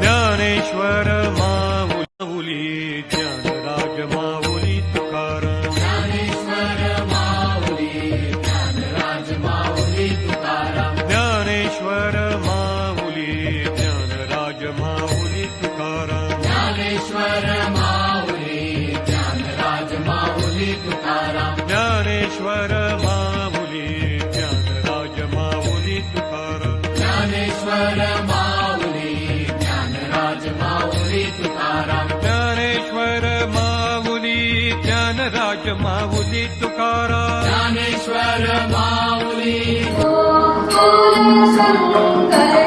Dnyaneshwar Mauli Dnyanraj Mauli Tukaram Dnyaneshwar Mauli Dnyanraj Mauli Tukaram Dnyaneshwar Mauli Dnyanraj Mauli Tukaram Dnyaneshwar Mauli Dnyanraj Mauli Tukaram Dnyaneshwar Mauli Dnyanraj Mauli Tukaram Dnyaneshwar Mauli Dnyanraj Mauli Tukaram Dnyaneshwar Mauli Om Shankar